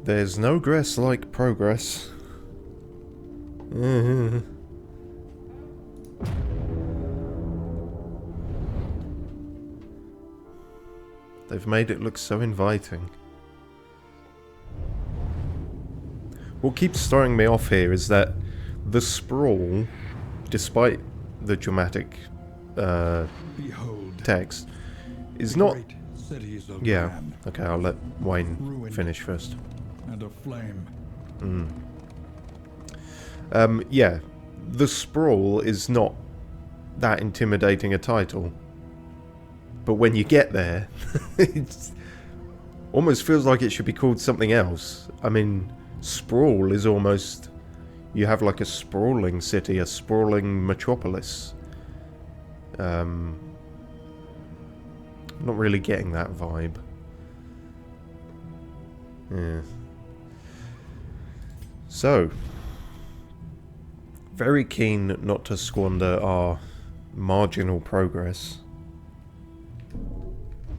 There's no grass like progress. They've made it look so inviting. What keeps throwing me off here is that the sprawl, despite the dramatic text, is not... Yeah, okay, I'll let Wayne finish first. And aflame. Yeah, the sprawl is not that intimidating a title. But when you get there, it almost feels like it should be called something else. I mean, sprawl is almost... You have like a sprawling city, a sprawling metropolis. Not really getting that vibe. Yeah. So, very keen not to squander our marginal progress.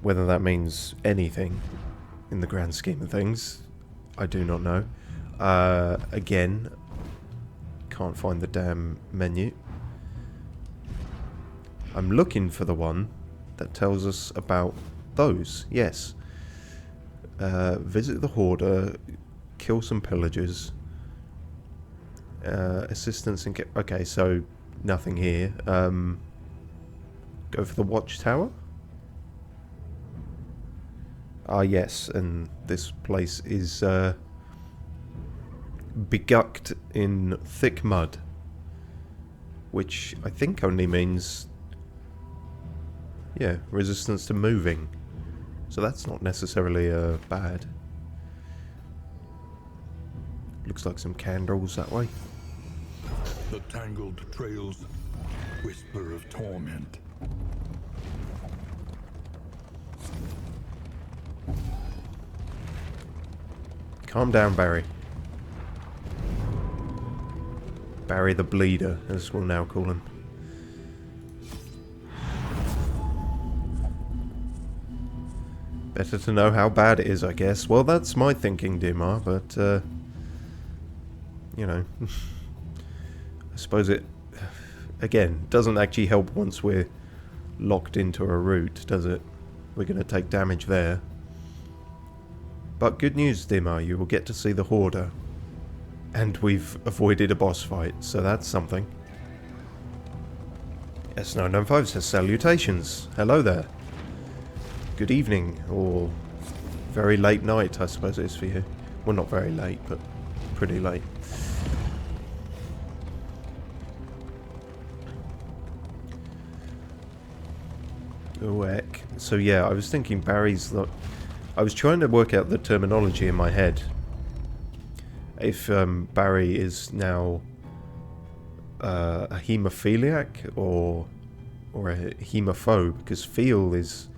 Whether that means anything in the grand scheme of things, I do not know. Again, can't find the damn menu. I'm looking for the one that tells us about those, yes. Visit the Hoarder, kill some pillagers, assistance and... Okay, so nothing here. Go for the Watchtower? Ah, yes, and this place is begucked in thick mud, which I think only means... Yeah, resistance to moving. So that's not necessarily bad. Looks like some candles that way. The tangled trails whisper of torment. Calm down, Barry. Barry the Bleeder, as we'll now call him. Better to know how bad it is, I guess. Well, that's my thinking, Dimar, but, you know, I suppose it, again, doesn't actually help once we're locked into a route, does it? We're going to take damage there. But good news, Dimar, you will get to see the Hoarder. And we've avoided a boss fight, so that's something. S995 says salutations. Hello there. Good evening, or very late night, I suppose it is for you. Well, not very late, but pretty late. Oh, heck. So yeah, I was thinking Barry's... I was trying to work out the terminology in my head. If Barry is now a hemophiliac or a hemophobe, because feel is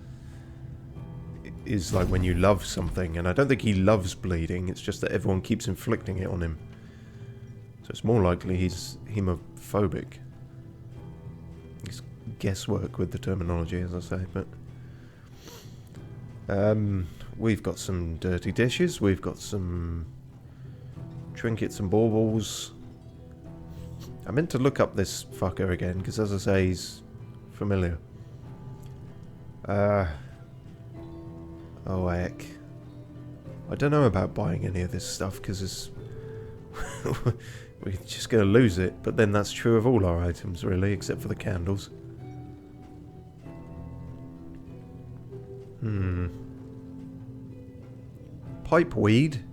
like when you love something, and I don't think he loves bleeding, it's just that everyone keeps inflicting it on him. So it's more likely he's hemophobic. It's guesswork with the terminology, as I say, but... we've got some dirty dishes, we've got some trinkets and baubles. I meant to look up this fucker again, because as I say, he's familiar. Oh heck. I don't know about buying any of this stuff, because it's... we're just going to lose it, but then that's true of all our items, really, except for the candles. Pipe weed?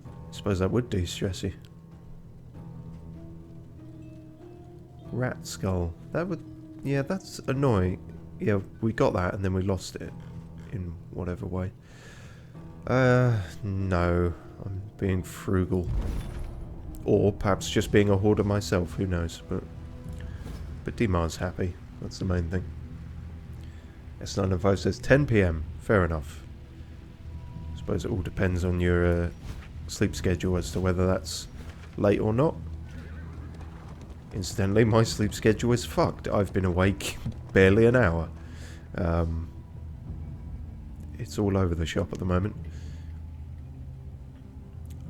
I suppose that would de-stress you. Rat skull. That would... Yeah, that's annoying. Yeah, we got that and then we lost it. In whatever way. No. I'm being frugal. Or perhaps just being a hoarder myself, who knows. But Dimar's happy. That's the main thing. S905 says 10 PM. Fair enough. I suppose it all depends on your sleep schedule as to whether that's late or not. Incidentally, my sleep schedule is fucked. I've been awake barely an hour. It's all over the shop at the moment.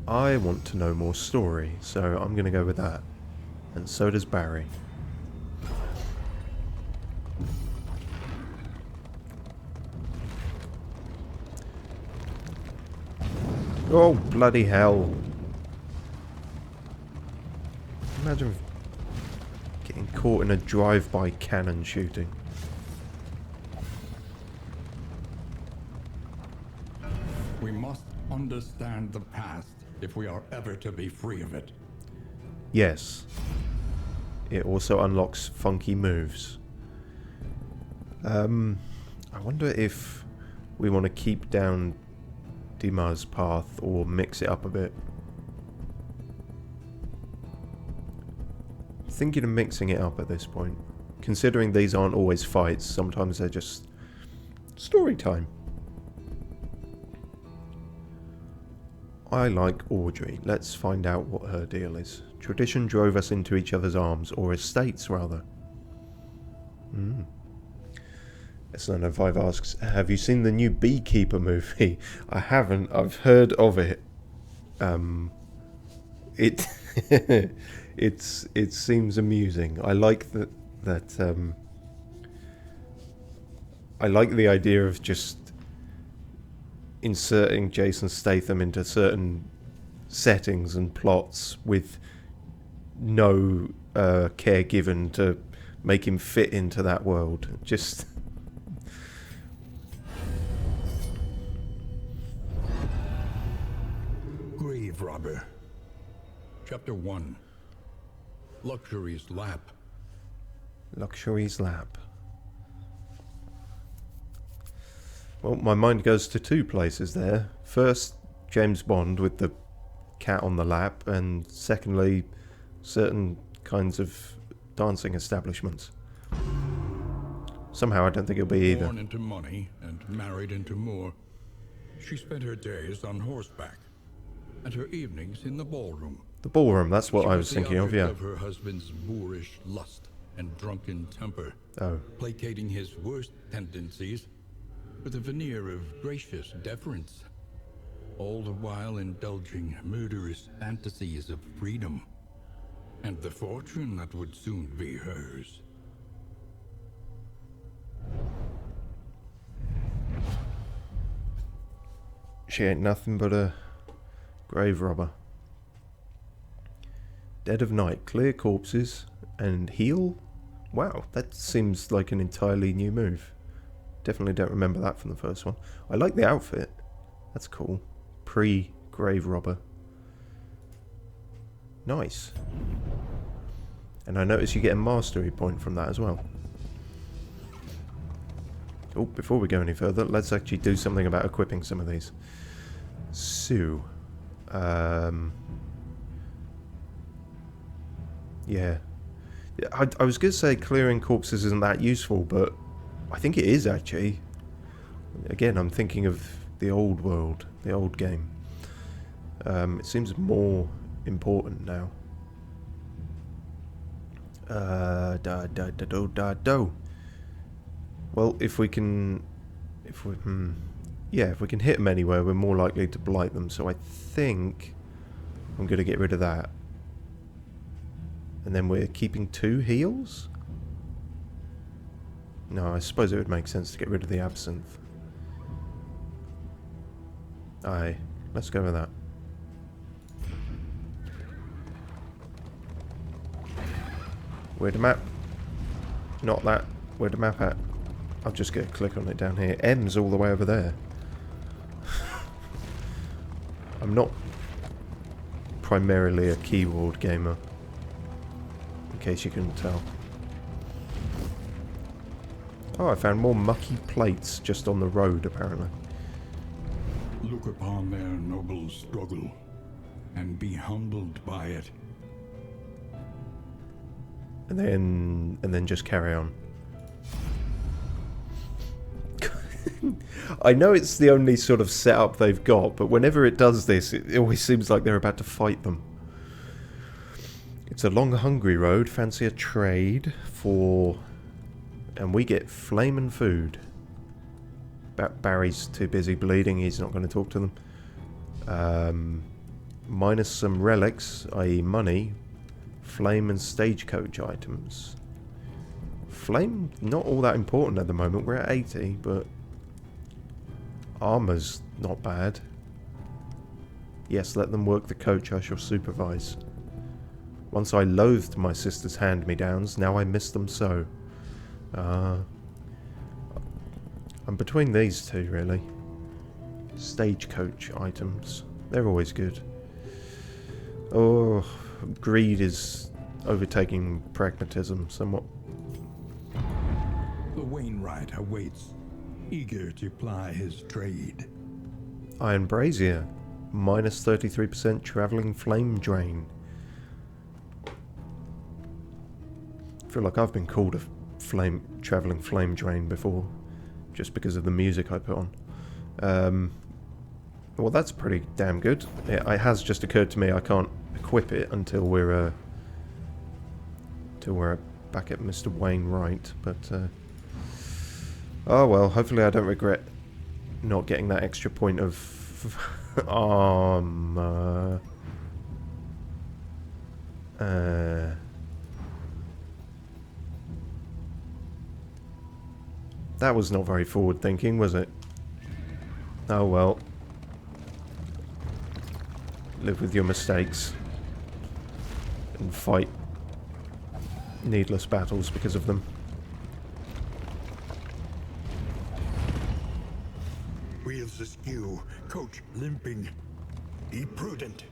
I want to know more story, so I'm going to go with that. And so does Barry. Oh, bloody hell. Imagine getting caught in a drive-by cannon shooting. We must understand the past if we are ever to be free of it. Yes. It also unlocks funky moves. I wonder if we want to keep down Dima's path or mix it up a bit. Thinking of mixing it up at this point. Considering these aren't always fights, sometimes they're just story time. I like Audrey. Let's find out what her deal is. Tradition drove us into each other's arms, or estates rather. S905 asks, have you seen the new Beekeeper movie? I haven't. I've heard of it. It seems amusing. I like I like the idea of just inserting Jason Statham into certain settings and plots with no care given to make him fit into that world. Just Grave Robber. Chapter 1. Luxury's Lap. Luxury's Lap. Well, my mind goes to two places there. First, James Bond with the cat on the lap, and secondly, certain kinds of dancing establishments. Somehow I don't think it'll be either. Born into money and married into more, she spent her days on horseback and her evenings in the ballroom. The ballroom, that's what I was thinking of, yeah. Of her husband's boorish lust and drunken temper, Oh. placating his worst tendencies with a veneer of gracious deference, all the while indulging murderous fantasies of freedom and the fortune that would soon be hers. She ain't nothing but a grave robber. Dead of night, clear corpses, and heal? Wow, that seems like an entirely new move. Definitely don't remember that from the first one. I like the outfit. That's cool. Pre-grave robber. Nice. And I notice you get a mastery point from that as well. Oh, before we go any further, let's actually do something about equipping some of these. So, yeah. I was going to say clearing corpses isn't that useful, but I think it is actually. Again, I'm thinking of the old world, the old game. It seems more important now. Well, if we can hit them anywhere, we're more likely to blight them. So I think I'm going to get rid of that. And then we're keeping 2 heals? No, I suppose it would make sense to get rid of the absinthe. Aye, let's go with that. Where'd the map? Not that. Where'd the map at? I'll just get a click on it down here. M's all the way over there. I'm not primarily a keyboard gamer, in case you couldn't tell. Oh, I found more mucky plates just on the road, apparently. Look upon their noble struggle and be humbled by it. And then just carry on. I know it's the only sort of setup they've got, but whenever it does this, it always seems like they're about to fight them. It's a long, hungry road. Fancy a trade for... And we get flamin' food. Barry's too busy bleeding. He's not going to talk to them. minus some relics, i.e. money, flame and stagecoach items. Flame, not all that important at the moment. We're at 80, but armor's not bad. Yes, let them work the coach, I shall supervise. Once I loathed my sister's hand-me-downs, now I miss them so. I'm between these two, really. Stagecoach items. They're always good. Oh, greed is overtaking pragmatism somewhat. The Wainwright awaits, eager to ply his trade. Iron Brazier. Minus 33% travelling flame drain. I feel like I've been called a travelling flame drain before, just because of the music I put on. Well, that's pretty damn good. It has just occurred to me I can't equip it until we're back at Mr. Wainwright. But oh well. Hopefully, I don't regret not getting that extra point of armor. That was not very forward thinking, was it? Oh well. Live with your mistakes. And fight needless battles because of them. Wheels askew, coach limping. Be prudent.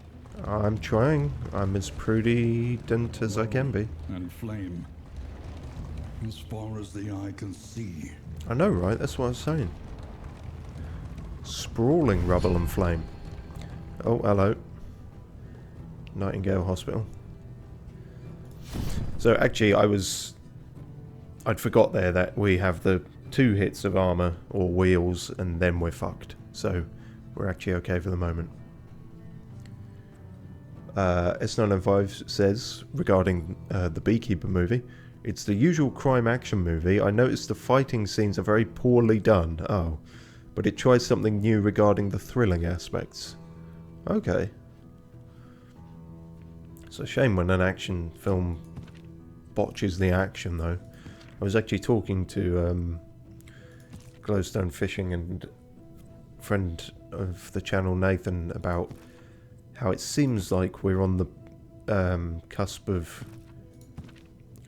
I'm trying. I'm as prudent as I can be. And flame. As far as the eye can see. I know, right? That's what I was saying. Sprawling rubble and flame. Oh, hello. Nightingale Hospital. So actually I'd forgot there that we have the 2 hits of armor or wheels and then we're fucked. So we're actually okay for the moment. S905 says regarding the Beekeeper movie, it's the usual crime action movie. I noticed the fighting scenes are very poorly done. Oh, but it tries something new regarding the thrilling aspects. Okay. It's a shame when an action film botches the action, though. I was actually talking to Glowstone Fishing and friend of the channel Nathan about how it seems like we're on the cusp of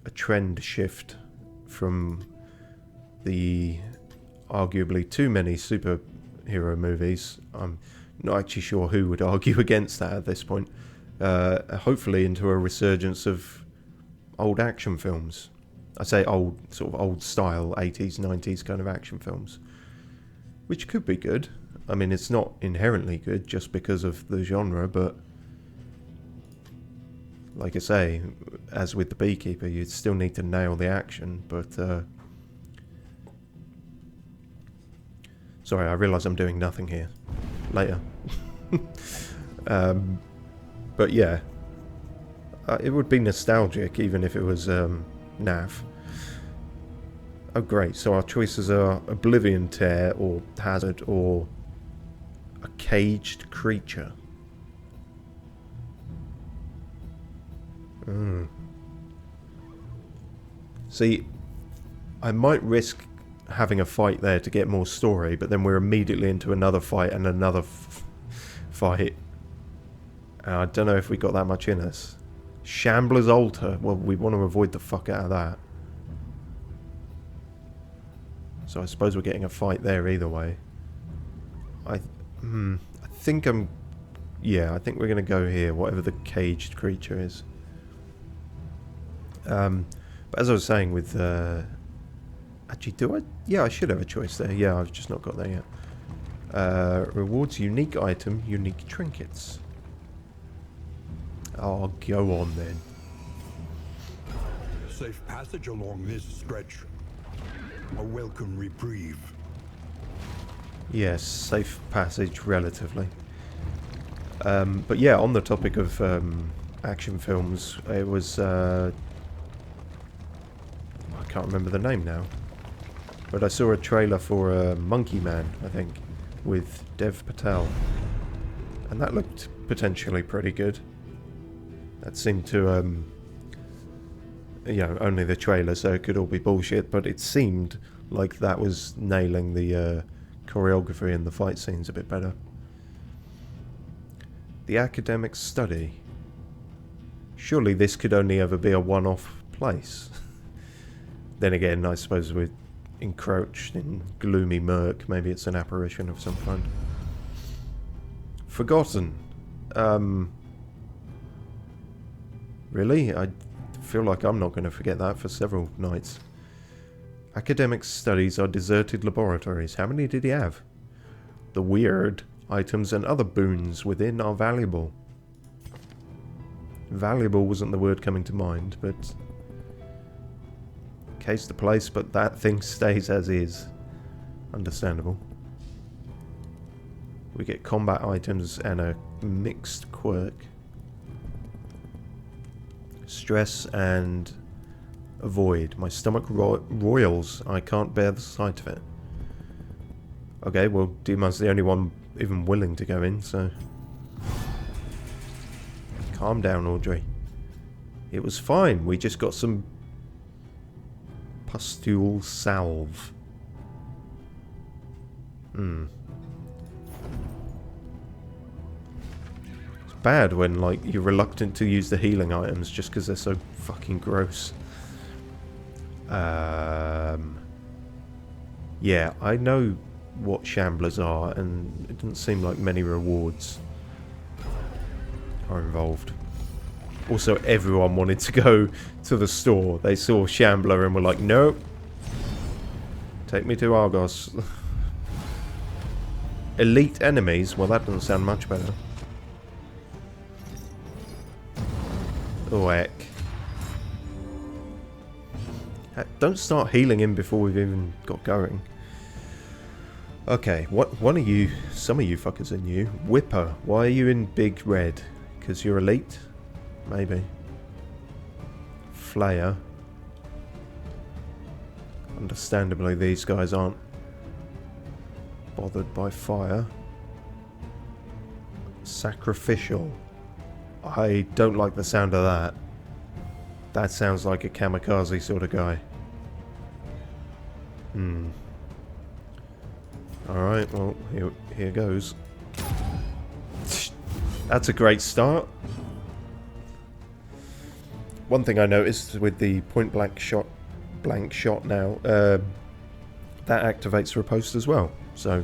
a trend shift from the arguably too many superhero movies. I'm not actually sure who would argue against that at this point. Hopefully into a resurgence of old action films. I say old, sort of old style, 80s, 90s kind of action films. Which could be good. I mean, it's not inherently good just because of the genre, but like I say, as with the Beekeeper, you still need to nail the action, but sorry, I realise I'm doing nothing here. Later. But yeah, it would be nostalgic even if it was naff. Oh great, so our choices are Oblivion Tear or Hazard or a Caged Creature. See, I might risk having a fight there to get more story, but then we're immediately into another fight and another fight. I don't know if we got that much in us. Shambler's Altar. Well, we want to avoid the fuck out of that. So I suppose we're getting a fight there either way. I think I'm... Yeah, I think we're going to go here, whatever the Caged Creature is. But as I was saying with... actually, do I? Yeah, I should have a choice there. Yeah, I've just not got there yet. Rewards unique item, unique trinkets. Oh, go on then. Safe passage along this stretch. A welcome reprieve. Yes, safe passage relatively. But yeah, on the topic of action films, it was... I can't remember the name now. But I saw a trailer for Monkey Man, I think, with Dev Patel. And that looked potentially pretty good. That seemed to, you know, only the trailer, so it could all be bullshit, but it seemed like that was nailing the choreography and the fight scenes a bit better. The academic study. Surely this could only ever be a one-off place. Then again, I suppose we're encroached in gloomy murk. Maybe it's an apparition of some kind. Forgotten. Really? I feel like I'm not going to forget that for several nights. Academic studies are deserted laboratories. How many did he have? The weird items and other boons within are valuable. Valuable wasn't the word coming to mind, but... Case the place, but that thing stays as is. Understandable. We get combat items and a mixed quirk. Stress and avoid. My stomach roils. I can't bear the sight of it. Okay, well, Dima's the only one even willing to go in, so... Calm down, Audrey. It was fine. We just got some... pustule salve. It's bad when, like, you're reluctant to use the healing items just because they're so fucking gross. Yeah, I know what shamblers are, and it doesn't seem like many rewards are involved. Also, everyone wanted to go to the store. They saw Shambler and were like, nope. Take me to Argos. Elite enemies? Well, that doesn't sound much better. Oh, heck. Don't start healing him before we've even got going. Okay, one of you, some of you fuckers are new. Whipper, why are you in big red? Because you're elite? Maybe. Flayer. Understandably, these guys aren't bothered by fire. Sacrificial. I don't like the sound of that. That sounds like a kamikaze sort of guy. Alright, well, here goes. That's a great start. One thing I noticed with the point-blank shot now, that activates riposte as well. So,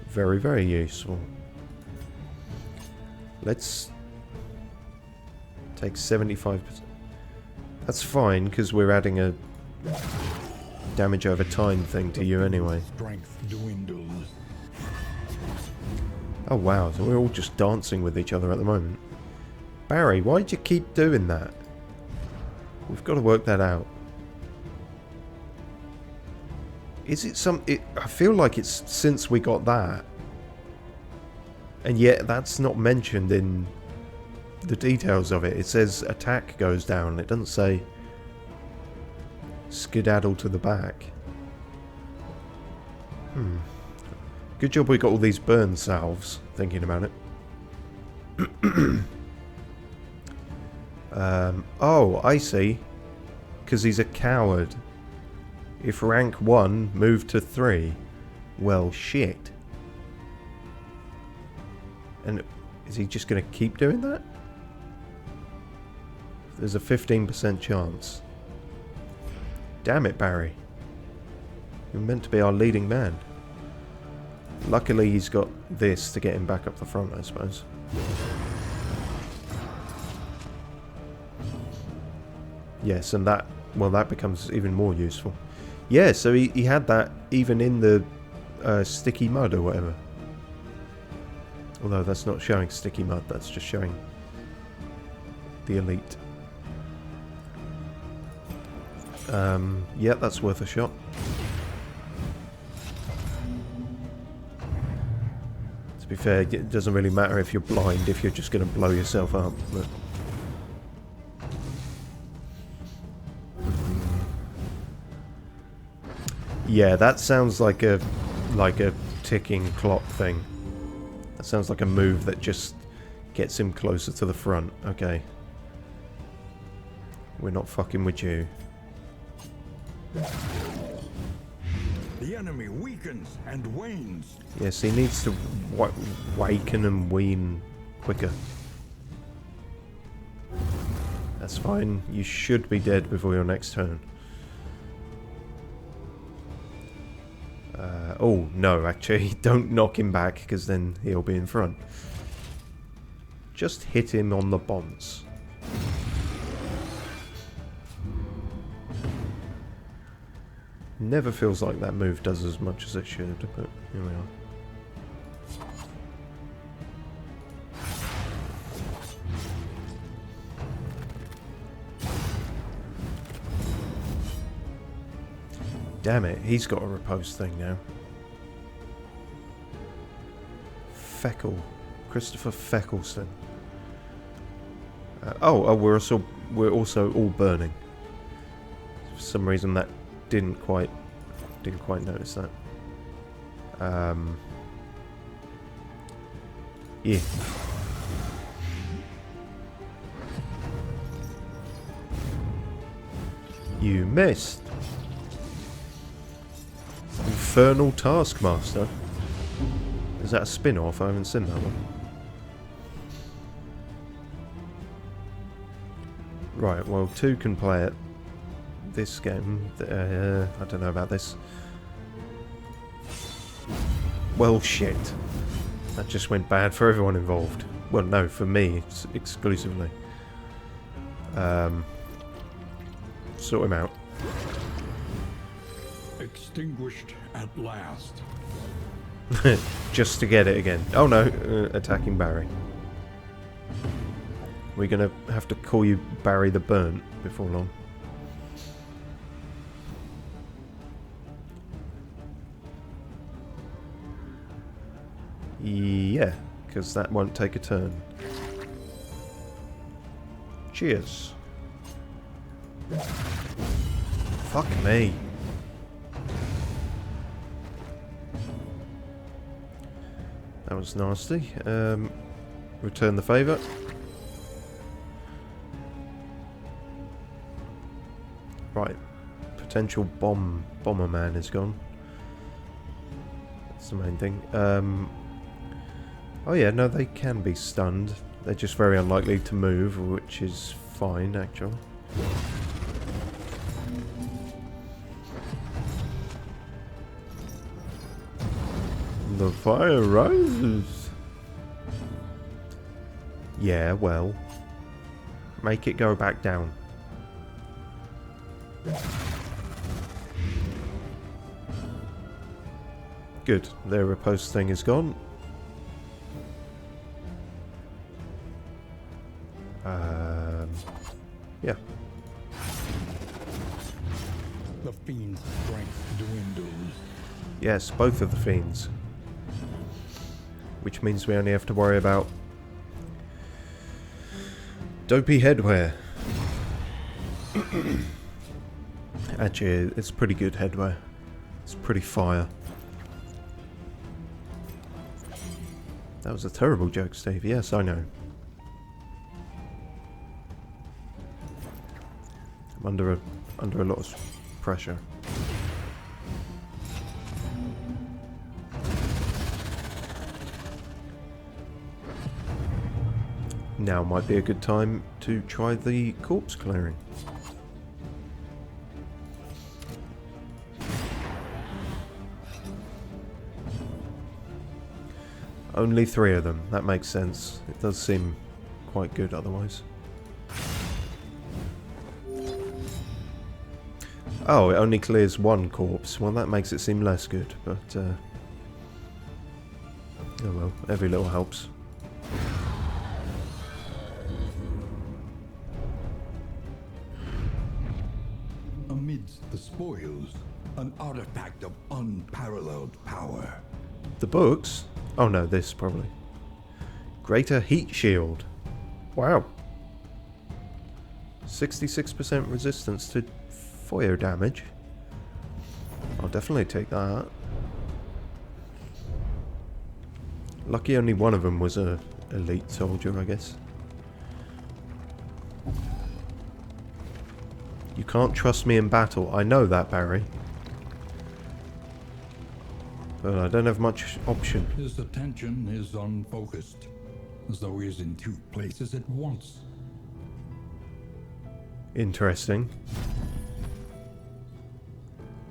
very, very useful. Let's take 75%. That's fine, because we're adding a damage over time thing to you anyway. Strength dwindles. Oh wow, so we're all just dancing with each other at the moment. Barry, why'd you keep doing that? We've got to work that out. Is it I feel like it's since we got that. And yet that's not mentioned in the details of it. It says attack goes down. It doesn't say skedaddle to the back. Good job we got all these burn salves, thinking about it. Oh, I see. Because he's a coward. If rank 1 moved to 3, well, shit. And is he just going to keep doing that? There's a 15% chance. Damn it, Barry. You're meant to be our leading man. Luckily, he's got this to get him back up the front, I suppose. Yes, and that, well, that becomes even more useful. Yeah, so he had that even in the sticky mud or whatever. Although that's not showing sticky mud, that's just showing the elite. Yeah, that's worth a shot. To be fair, it doesn't really matter if you're blind, if you're just going to blow yourself up. But yeah, that sounds like a ticking clock thing. That sounds like a move that just gets him closer to the front. Okay. We're not fucking with you. The enemy weakens and wanes. Yes, he needs to waken and wean quicker. That's fine. You should be dead before your next turn. Oh, no, actually. Don't knock him back, because then he'll be in front. Just hit him on the bonds. Never feels like that move does as much as it should, but here we are. Damn it, he's got a riposte thing now. Feckle. Christopher Feckleston. We're also all burning. For some reason that didn't quite notice that. Yeah. You missed. Infernal Taskmaster. Is that a spin-off? I haven't seen that one. Right, well, 2 can play it. This game, I don't know about this. Well, shit. That just went bad for everyone involved. Well, no, for me, exclusively. Sort him out. Extinguished at last. Just to get it again. Oh no, attacking Barry. We're gonna have to call you Barry the Burnt before long. Yeah, because that won't take a turn. Cheers. Fuck me. That was nasty. Return the favour. Right. Potential bomber man is gone. That's the main thing. Oh yeah, no, they can be stunned. They're just very unlikely to move, which is fine, actually. The fire rises. Yeah, well. Make it go back down. Good. Their riposte thing is gone. Yeah. The fiend's strength dwindles. Yes, both of the fiends. Which means we only have to worry about dopey headwear. Actually, it's pretty good headwear. It's pretty fire. That was a terrible joke, Steve. Yes, I know. I'm under a lot of pressure. Now might be a good time to try the corpse clearing. Only 3 of them. That makes sense. It does seem quite good otherwise. Oh, it only clears 1 corpse. Well, that makes it seem less good, but oh well, every little helps. Amidst the spoils, an artifact of unparalleled power. The books? Oh no, this probably. Greater heat shield. Wow. 66% resistance to fire damage. I'll definitely take that. Lucky only one of them was a elite soldier, I guess. You can't trust me in battle. I know that, Barry. But I don't have much option. His attention is unfocused, as though he is in two places at once. Interesting.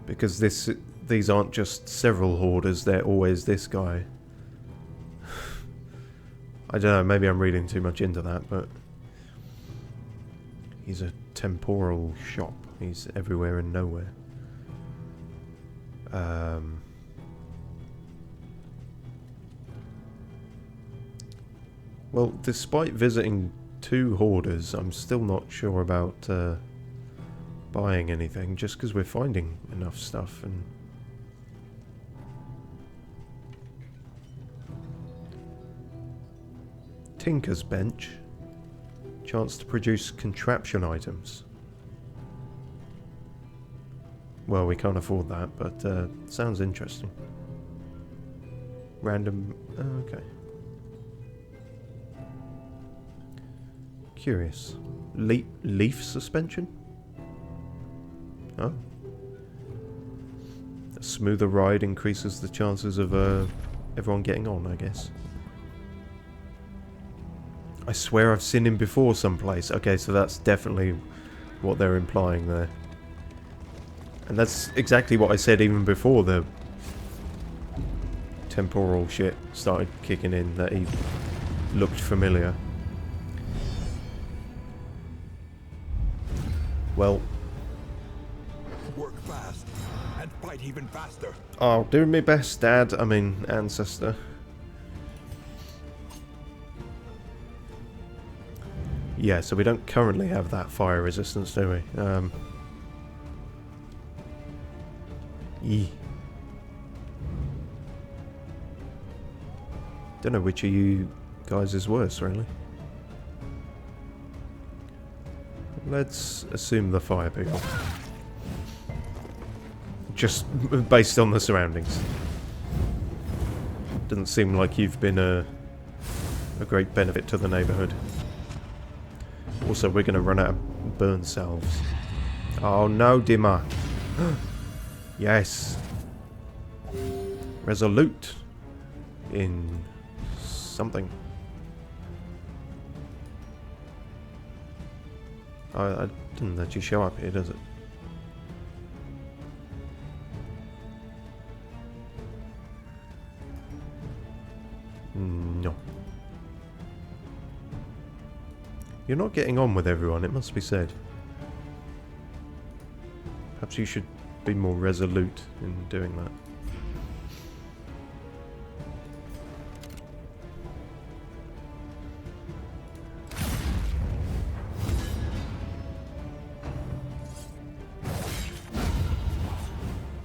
Because these aren't just several hoarders, they're always this guy. I don't know, maybe I'm reading too much into that, but he's a temporal shop. He's everywhere and nowhere. Well, despite visiting 2 hoarders, I'm still not sure about buying anything, just because we're finding enough stuff. And Tinker's Bench. Chance to produce contraption items. Well, we can't afford that, but sounds interesting. Random... okay. Curious. Leaf suspension? Oh. A smoother ride increases the chances of everyone getting on, I guess. I swear I've seen him before someplace. Okay, so that's definitely what they're implying there. And that's exactly what I said even before the temporal shit started kicking in, that he looked familiar. Well, Work fast and fight even faster. oh, doing my best, Dad. I mean, ancestor. Yeah, so we don't currently have that fire resistance, do we? Don't know which of you guys is worse, really. Let's assume the fire people. Just based on the surroundings. Doesn't seem like you've been a great benefit to the neighbourhood. Also, we're going to run out of burn salves. Oh no, Dimmer. Yes. Resolute. In something. I didn't let you show up here, does it? No. You're not getting on with everyone, it must be said. Perhaps you should be more resolute in doing that.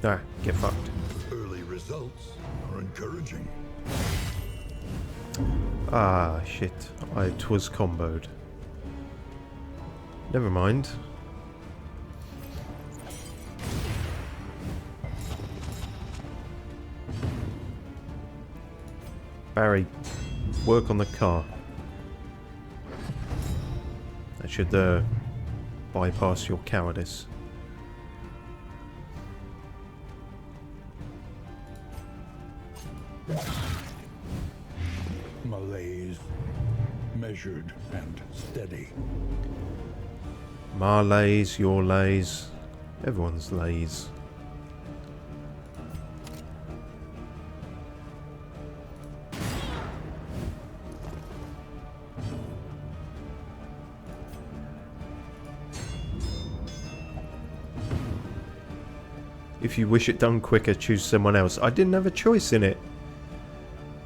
Ah, get fucked. Early results are encouraging. Ah, shit. It was comboed. Never mind. Barry, work on the car. That should bypass your cowardice. Malaise, measured and steady. My lays, your lays, everyone's lays. If you wish it done quicker, choose someone else. I didn't have a choice in it.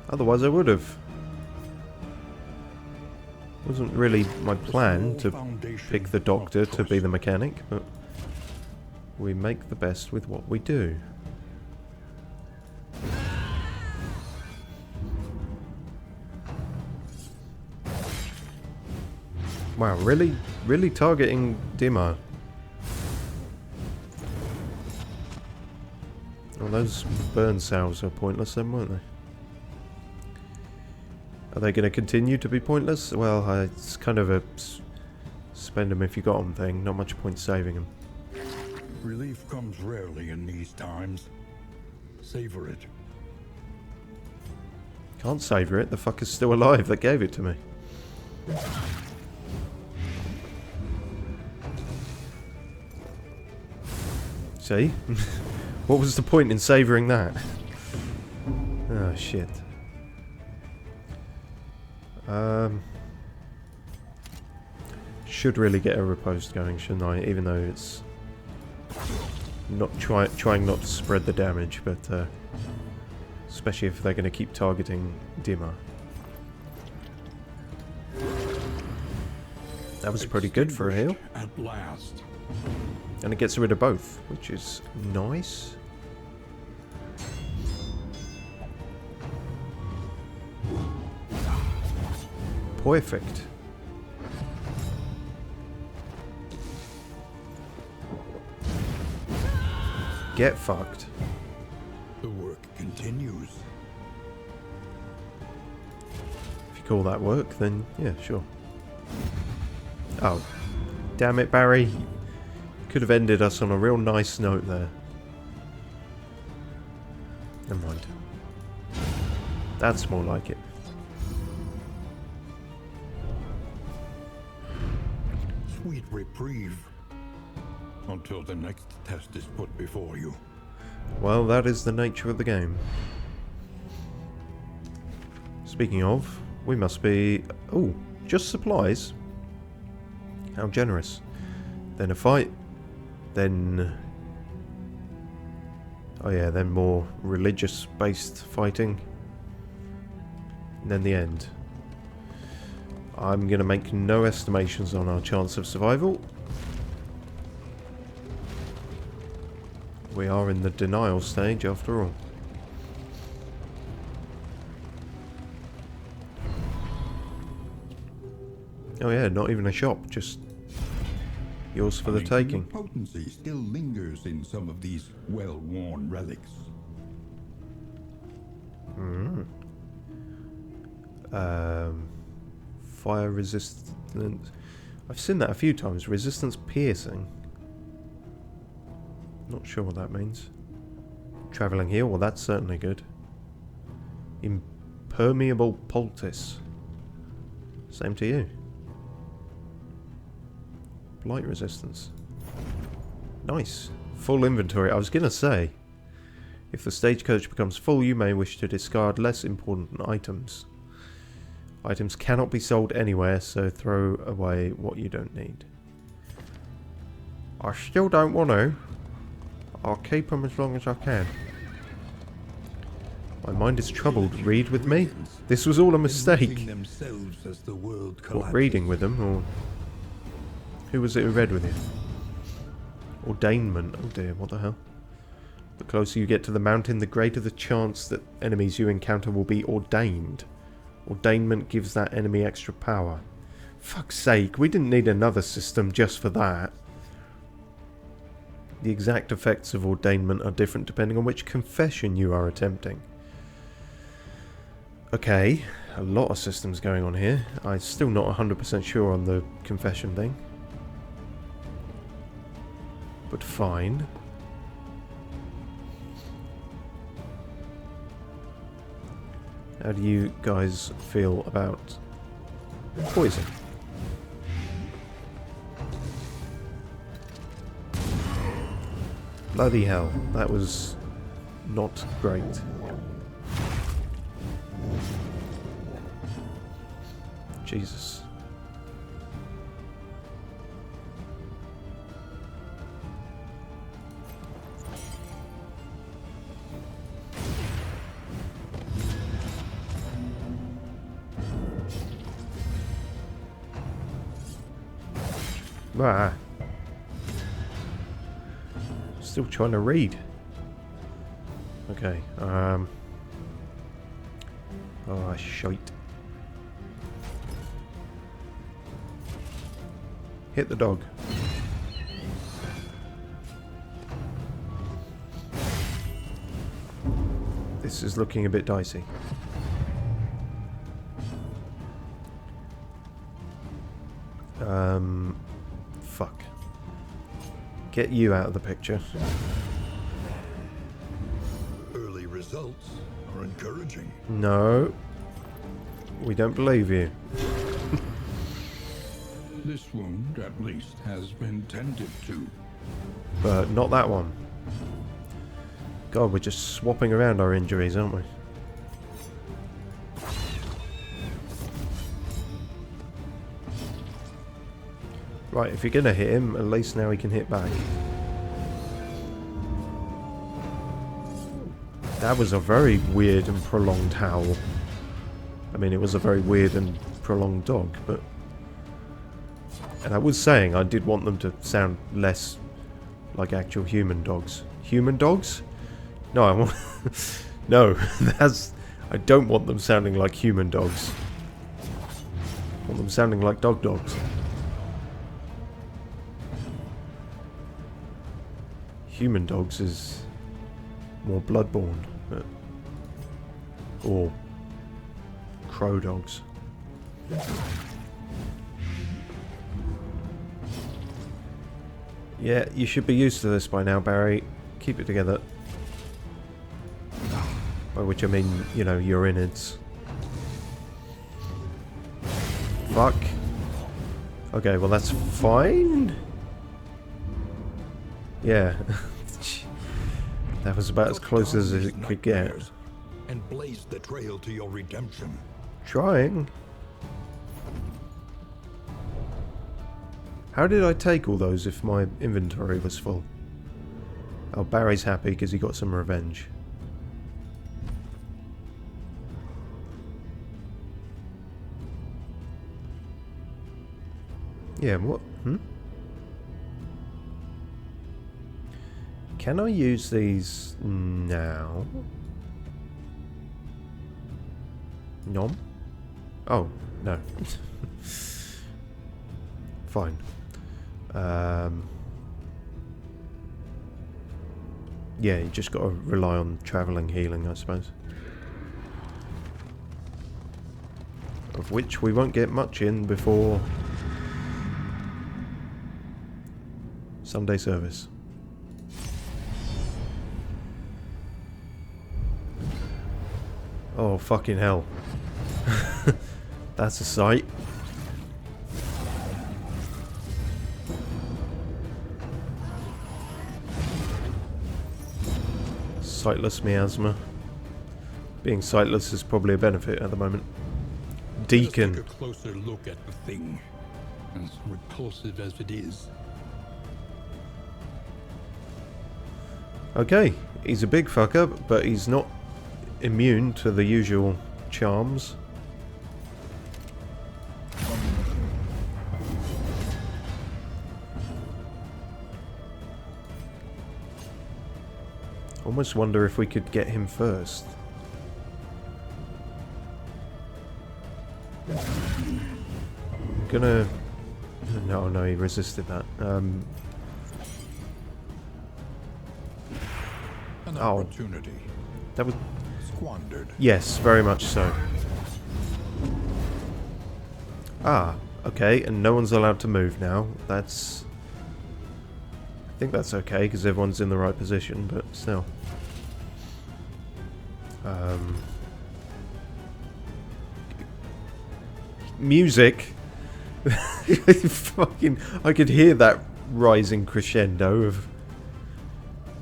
Otherwise I would have. Wasn't really my plan to pick the doctor to be the mechanic, but we make the best with what we do. Wow, really targeting Dimmer. Well, those burn salves are pointless then, weren't they? Are they going to continue to be pointless? Well, it's kind of a spend them if you got them thing. Not much point saving them. Relief comes rarely in these times. Savor it. Can't savour it. The fucker's still alive that gave it to me. See? What was the point in savouring that? Oh, shit. Should really get a riposte going, shouldn't I? Even though it's not trying not to spread the damage, but especially if they're going to keep targeting Dimmer. That was pretty good for a heal. At last. And it gets rid of both, which is nice. Perfect. Get fucked. The work continues. If you call that work, then yeah, sure. Oh, damn it, Barry. Could have ended us on a real nice note there. Never mind. That's more like it. Sweet reprieve. Until the next test is put before you. Well, that is the nature of the game. Speaking of, we must be... Oh, just supplies. How generous. Then a fight. Then... Oh yeah, then more religious-based fighting. And then the end. I'm going to make no estimations on our chance of survival. We are in the denial stage after all. Oh yeah, not even a shop, just yours for the taking. Potency still lingers in some of these well-worn relics. Fire resistant. I've seen that a few times. Resistance piercing. Not sure what that means. Travelling heal, well that's certainly good. Impermeable poultice. Same to you. Blight resistance. Nice. Full inventory. I was going to say, if the stagecoach becomes full, you may wish to discard less important items. Items cannot be sold anywhere, so throw away what you don't need. I still don't want to. I'll keep them as long as I can. My mind is troubled. Read with me? This was all a mistake. What, reading with them, or... Who was it who read with you? Ordainment. Oh dear, what the hell? The closer you get to the mountain, the greater the chance that enemies you encounter will be ordained. Ordainment gives that enemy extra power. Fuck's sake, we didn't need another system just for that. The exact effects of ordainment are different depending on which confession you are attempting. Okay, a lot of systems going on here. I'm still not 100% sure on the confession thing. But fine. How do you guys feel about poison? Bloody hell, that was not great. Jesus. Ah. Still trying to read. Okay, oh, shite. Hit the dog. This is looking a bit dicey. Fuck. Get you out of the picture. Early results are encouraging. No. We don't believe you. This wound, at least, has been tended to. But not that one. God, we're just swapping around our injuries, aren't we? Right, if you're gonna hit him, at least now he can hit back. That was a very weird and prolonged howl. I mean, it was a very weird and prolonged dog, but... And I was saying I did want them to sound less like actual human dogs. Human dogs? No, I want... no, that's... I don't want them sounding like human dogs. I want them sounding like dogs. Human dogs is more bloodborne, but... Or... crow dogs. Yeah, you should be used to this by now, Barry. Keep it together. By which I mean, you know, your innards. Fuck. Okay, well that's fine. Yeah. That was about as close as it could get. And blaze the trail to your redemption. Trying. How did I take all those if my inventory was full? Oh, Barry's happy because he got some revenge. Yeah, what? Can I use these now? Nom? Oh, no. Fine. Yeah, you just got to rely on travelling healing, I suppose. Of which we won't get much in before Sunday service. Oh, fucking hell. That's a sight. Sightless miasma. Being sightless is probably a benefit at the moment. Deacon. Let's take a closer look at the thing, as repulsive as it is. Okay, he's a big fucker, but he's not immune to the usual charms. Almost wonder if we could get him first. Gonna... No, he resisted that. An opportunity That was... squandered. Yes, very much so. Ah, okay, and no one's allowed to move now. That's... I think that's okay, because everyone's in the right position, but still. Music! Fucking... I could hear that rising crescendo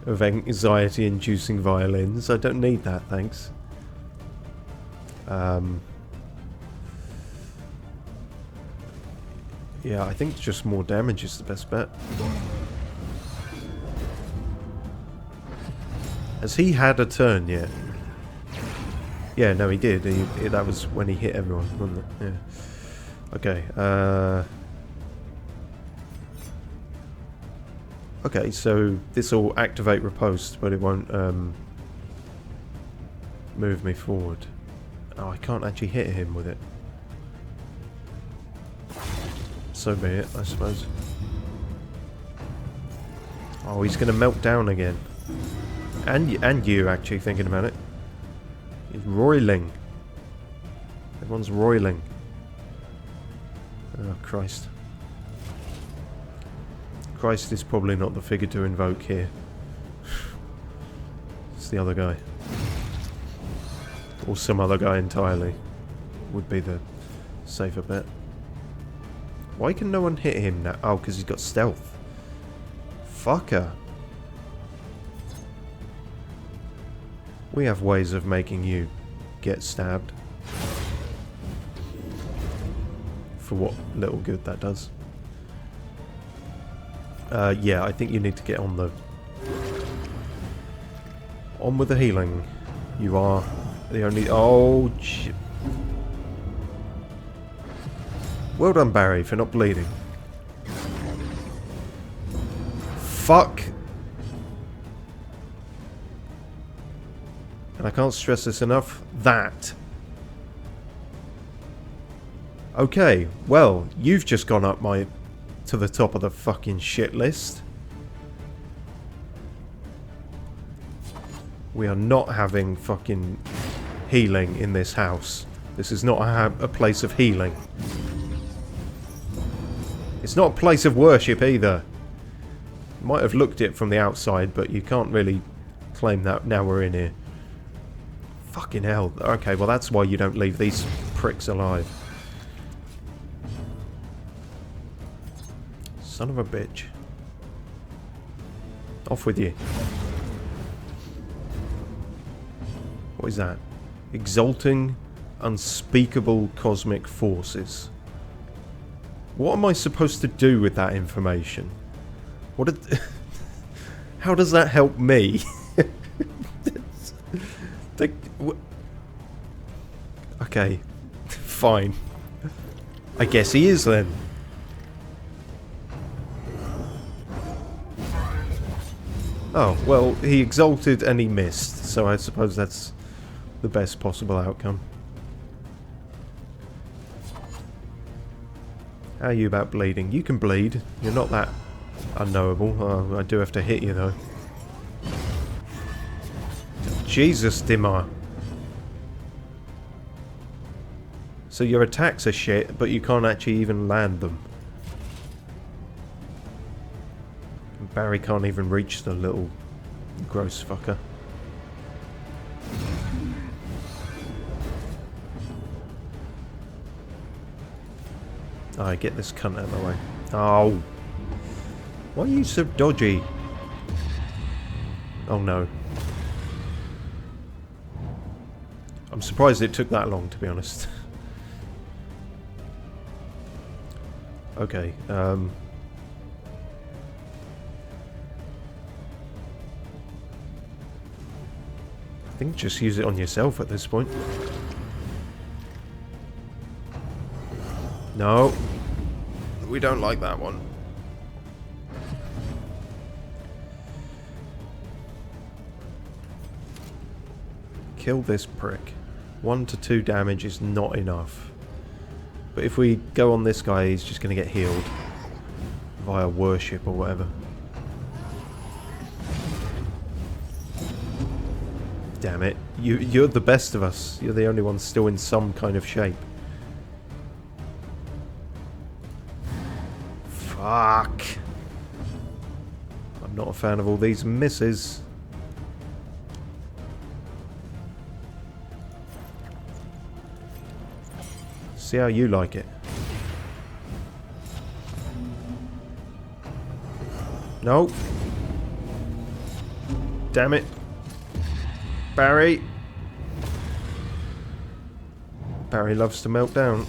of anxiety-inducing violins. I don't need that, thanks. Yeah, I think just more damage is the best bet. Has he had a turn yet? Yeah, no, he did. That was when he hit everyone, wasn't it? Yeah. Okay, okay, so this will activate riposte, but it won't move me forward. Oh, I can't actually hit him with it. So be it, I suppose. Oh, he's going to melt down again. And you, actually, thinking about it. He's roiling. Everyone's roiling. Oh, Christ. Christ is probably not the figure to invoke here. It's the other guy. Or some other guy entirely. Would be the safer bet. Why can no one hit him now? Oh, because he's got stealth. Fucker. We have ways of making you get stabbed. For what little good that does. Yeah, I think you need to get on the... On with the healing. You are the only... Oh, shit. Well done, Barry, for not bleeding. Fuck. And I can't stress this enough. That. Okay, well, you've just gone up to the top of the fucking shit list. We are not having fucking healing in this house. This is not a place of healing. It's not a place of worship either. Might have looked it from the outside, but you can't really claim that now we're in here. Fucking hell. Okay, well that's why you don't leave these pricks alive. Son of a bitch. Off with you. What is that? Exalting unspeakable cosmic forces. What am I supposed to do with that information? What? How does that help me? Okay, fine. I guess he is then. Oh, well, he exalted and he missed, so I suppose that's the best possible outcome. How are you about bleeding? You can bleed. You're not that unknowable. I do have to hit you, though. Jesus, Dimar. So your attacks are shit, but you can't actually even land them. Barry can't even reach the little gross fucker. Alright, get this cunt out of the way. Oh! Why are you so dodgy? Oh no. I'm surprised it took that long, to be honest. Okay, I think just use it on yourself at this point. No. We don't like that one. Kill this prick. 1 to 2 damage is not enough. But if we go on this guy, he's just going to get healed. Via worship or whatever. Damn it. You're the best of us. You're the only one still in some kind of shape. Fuck. I'm not a fan of all these misses. See how you like it. No. Damn it. Barry. Barry loves to melt down.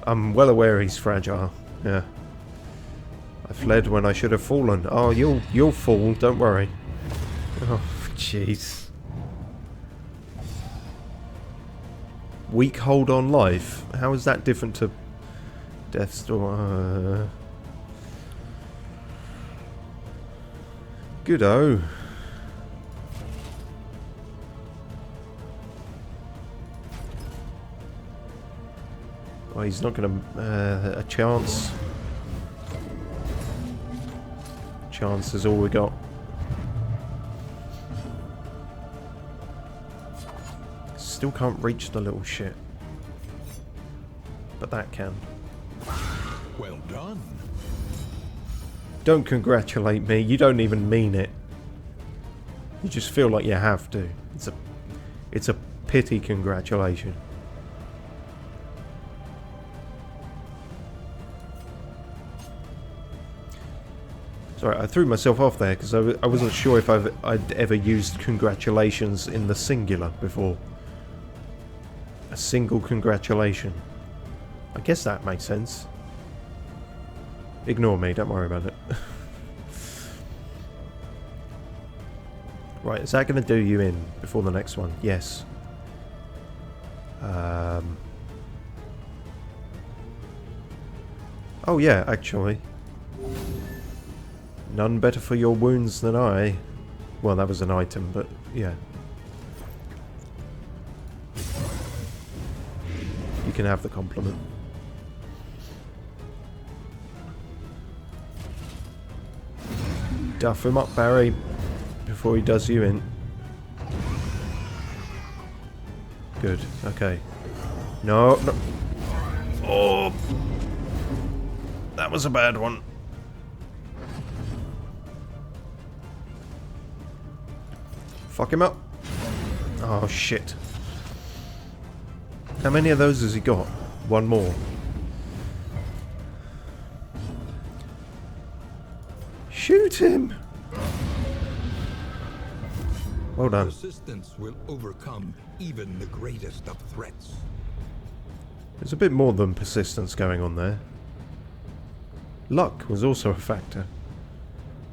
I'm well aware he's fragile. Yeah. I fled when I should have fallen. Oh, you'll fall, don't worry. Oh, jeez. Weak hold on life? How is that different to death's door? Good-o. Oh, he's not going to... a chance. Chance is all we got. Still can't reach the little shit. But that can. Well done. Don't congratulate me. You don't even mean it. You just feel like you have to. It's a pity congratulation. Sorry, I threw myself off there because I wasn't sure if I'd ever used congratulations in the singular before. A single congratulation. I guess that makes sense. Ignore me, don't worry about it. Right, is that going to do you in before the next one? Yes. Oh yeah, actually. None better for your wounds than I. Well, that was an item, but yeah. You can have the compliment. Duff him up, Barry, before he does you in. Good, okay. No, no. Oh! That was a bad one. Fuck him up. Oh, shit. How many of those has he got? One more. Shoot him! Well done. Persistence will overcome even the greatest of threats. There's a bit more than persistence going on there. Luck was also a factor.